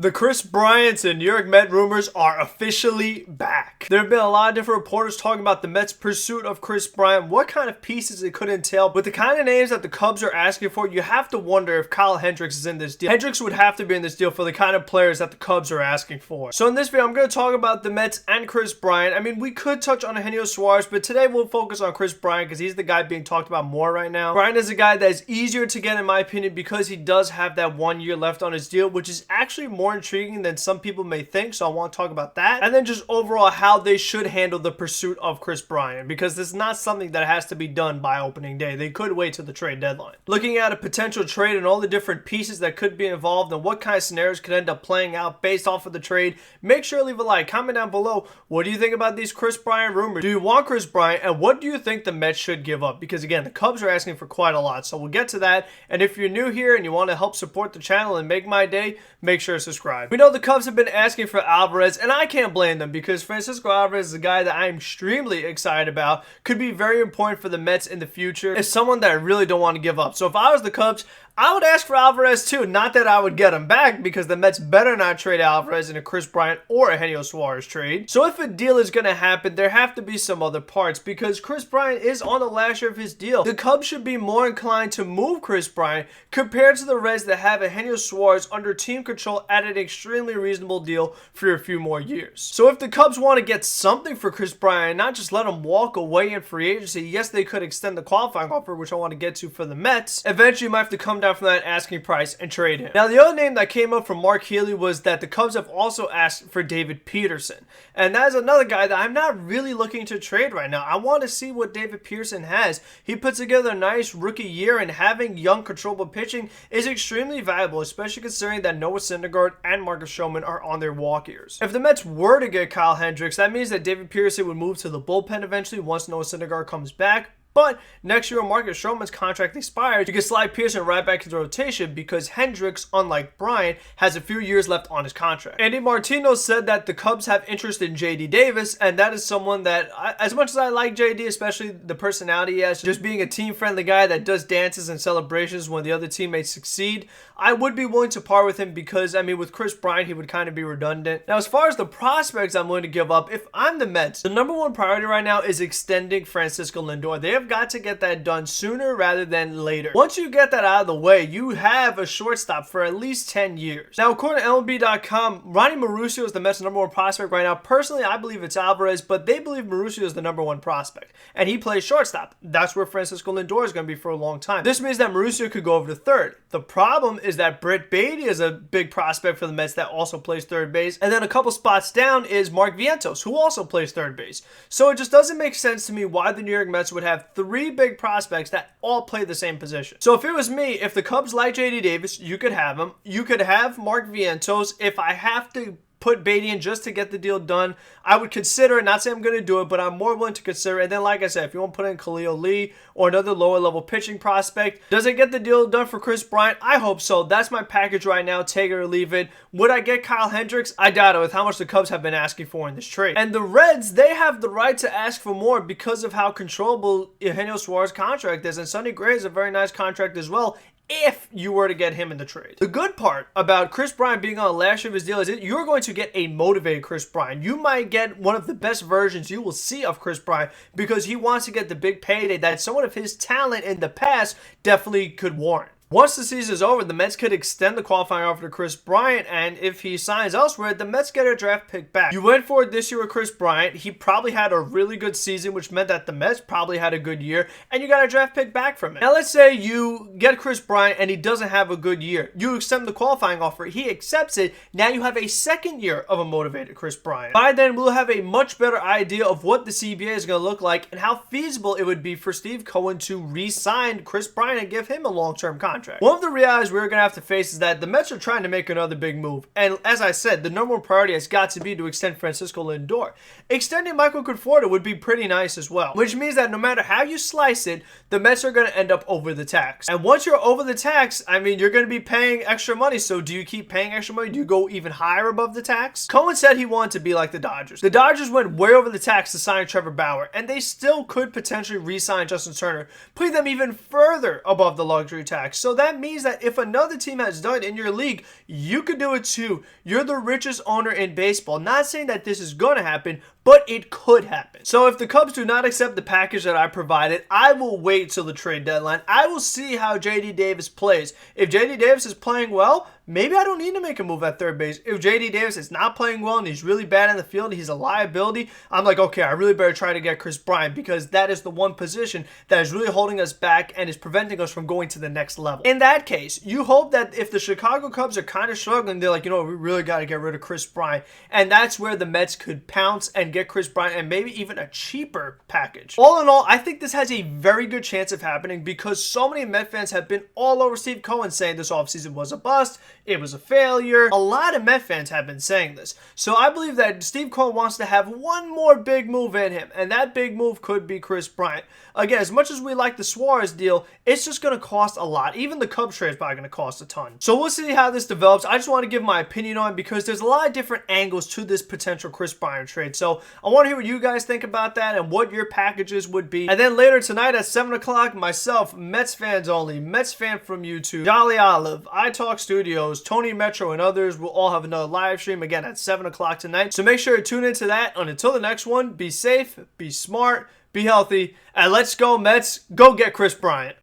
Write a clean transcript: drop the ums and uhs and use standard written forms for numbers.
The Kris Bryant and New York Met rumors are officially back. There have been a lot of different reporters talking about the Mets' pursuit of Kris Bryant, what kind of pieces it could entail. With the kind of names that the Cubs are asking for, you have to wonder if Kyle Hendricks is in this deal. Hendricks would have to be in this deal for the kind of players that the Cubs are asking for. So in this video, I'm going to talk about the Mets and Kris Bryant. I mean, we could touch on Eugenio Suarez, but today we'll focus on Kris Bryant because he's the guy being talked about more right now. Bryant is a guy that is easier to get in my opinion because he does have that 1 year left on his deal, which is actually more intriguing than some people may think, so I want to talk about that. And then just overall how they should handle the pursuit of Kris Bryant, because this is not something that has to be done by opening day. They could wait till the trade deadline. Looking at a potential trade and all the different pieces that could be involved and what kind of scenarios could end up playing out based off of the trade, make sure to leave a like. Comment down below, what do you think about these Kris Bryant rumors? Do you want Kris Bryant, and what do you think the Mets should give up? Because again, the Cubs are asking for quite a lot, so we'll get to that. And if you're new here and you want to help support the channel and make my day, make sure to subscribe. We know the Cubs have been asking for Alvarez, and I can't blame them because Francisco Alvarez is a guy that I'm extremely excited about. Could be very important for the Mets in the future. It's someone that I really don't want to give up. So if I was the Cubs, I would ask for Alvarez too. Not that I would get him back, because the Mets better not trade Alvarez in a Kris Bryant or a Eugenio Suarez trade. So if a deal is going to happen, there have to be some other parts, because Kris Bryant is on the last year of his deal. The Cubs should be more inclined to move Kris Bryant compared to the Reds that have Eugenio Suarez under team control at an extremely reasonable deal for a few more years. So if the Cubs want to get something for Kris Bryant, not just let him walk away in free agency, yes, they could extend the qualifying offer, which I want to get to for the Mets. Eventually, you might have to come down from that asking price and trade him. Now, the other name that came up from Mark Healy was that the Cubs have also asked for David Peterson. And that is another guy that I'm not really looking to trade right now. I want to see what David Peterson has. He put together a nice rookie year, and having young, controllable pitching is extremely valuable, especially considering that Noah Syndergaard and Marcus Stroman are on their walk years. If the Mets were to get Kyle Hendricks, that means that David Peterson would move to the bullpen eventually once Noah Syndergaard comes back. But next year when Marcus Stroman's contract expires, you can slide Pearson right back into the rotation because Hendricks, unlike Bryant, has a few years left on his contract. Andy Martino said that the Cubs have interest in J.D. Davis, and that is someone that, as much as I like J.D., especially the personality he has, just being a team-friendly guy that does dances and celebrations when the other teammates succeed, I would be willing to par with him because, I mean, with Kris Bryant, he would kind of be redundant. Now, as far as the prospects I'm willing to give up, if I'm the Mets, the number one priority right now is extending Francisco Lindor. They have got to get that done sooner rather than later. Once you get that out of the way, you have a shortstop for at least 10 years. Now, according to MLB.com, Ronnie Mauricio is the Mets' number one prospect right now. Personally, I believe it's Alvarez, but they believe Mauricio is the number one prospect, and he plays shortstop. That's where Francisco Lindor is going to be for a long time. This means that Mauricio could go over to third. The problem is that Brett Baty is a big prospect for the Mets that also plays third base, and then a couple spots down is Mark Vientos, who also plays third base. So it just doesn't make sense to me why the New York Mets would have three big prospects that all play the same position. So if it was me, if the Cubs like J.D. Davis, you could have him. You could have Mark Vientos. If I have to put Baty in just to get the deal done, I would consider it. Not saying I'm going to do it, but I'm more willing to consider it. And then, like I said, if you want to put in Khalil Lee or another lower level pitching prospect, does it get the deal done for Kris Bryant? I hope so. That's my package right now. Take it or leave it. Would I get Kyle Hendricks? I doubt it with how much the Cubs have been asking for in this trade. And the Reds, they have the right to ask for more because of how controllable Eugenio Suarez's contract is. And Sonny Gray is a very nice contract as well, if you were to get him in the trade. The good part about Kris Bryant being on the last year of his deal is that you're going to get a motivated Kris Bryant. You might get one of the best versions you will see of Kris Bryant because he wants to get the big payday that someone of his talent in the past definitely could warrant. Once the season is over, the Mets could extend the qualifying offer to Kris Bryant, and if he signs elsewhere, the Mets get a draft pick back. You went for it this year with Kris Bryant. He probably had a really good season, which meant that the Mets probably had a good year, and you got a draft pick back from it. Now, let's say you get Kris Bryant and he doesn't have a good year. You extend the qualifying offer. He accepts it. Now you have a second year of a motivated Kris Bryant. By then, we'll have a much better idea of what the CBA is going to look like and how feasible it would be for Steve Cohen to re-sign Kris Bryant and give him a long-term contract. One of the realities we're going to have to face is that the Mets are trying to make another big move. And as I said, the number one priority has got to be to extend Francisco Lindor. Extending Michael Conforto would be pretty nice as well, which means that no matter how you slice it, the Mets are going to end up over the tax. And once you're over the tax, I mean, you're going to be paying extra money. So do you keep paying extra money? Do you go even higher above the tax? Cohen said he wanted to be like the Dodgers. The Dodgers went way over the tax to sign Trevor Bauer, and they still could potentially re-sign Justin Turner, putting them even further above the luxury tax. So So that means that if another team has done it in your league, you could do it too. You're the richest owner in baseball. Not saying that this is going to happen, but it could happen. So if the Cubs do not accept the package that I provided, I will wait till the trade deadline. I will see how JD Davis plays. If JD Davis is playing well, maybe I don't need to make a move at third base. If JD Davis is not playing well and he's really bad in the field, he's a liability, I'm like, okay, I really better try to get Kris Bryant, because that is the one position that is really holding us back and is preventing us from going to the next level. In that case, you hope that if the Chicago Cubs are kind of struggling, they're like, you know, we really got to get rid of Kris Bryant. And that's where the Mets could pounce and get Kris Bryant and maybe even a cheaper package. All in all, I think this has a very good chance of happening because so many Met fans have been all over Steve Cohen saying this offseason was a bust, it was a failure. A lot of Met fans have been saying this. So I believe that Steve Cohen wants to have one more big move in him, and that big move could be Kris Bryant. Again, as much as we like the Suarez deal, it's just going to cost a lot. Even the Cubs trade is probably going to cost a ton. So we'll see how this develops. I just want to give my opinion on it because there's a lot of different angles to this potential Kris Bryant trade. So I want to hear what you guys think about that and what your packages would be. And then later tonight at 7 o'clock, myself, Mets fans only, Mets fan from YouTube, Jolly Olive, iTalk Studios, Tony Metro, and others will all have another live stream again at 7 o'clock tonight. So make sure to tune into that. And until the next one, be safe, be smart, be healthy, and let's go Mets. Go get Kris Bryant.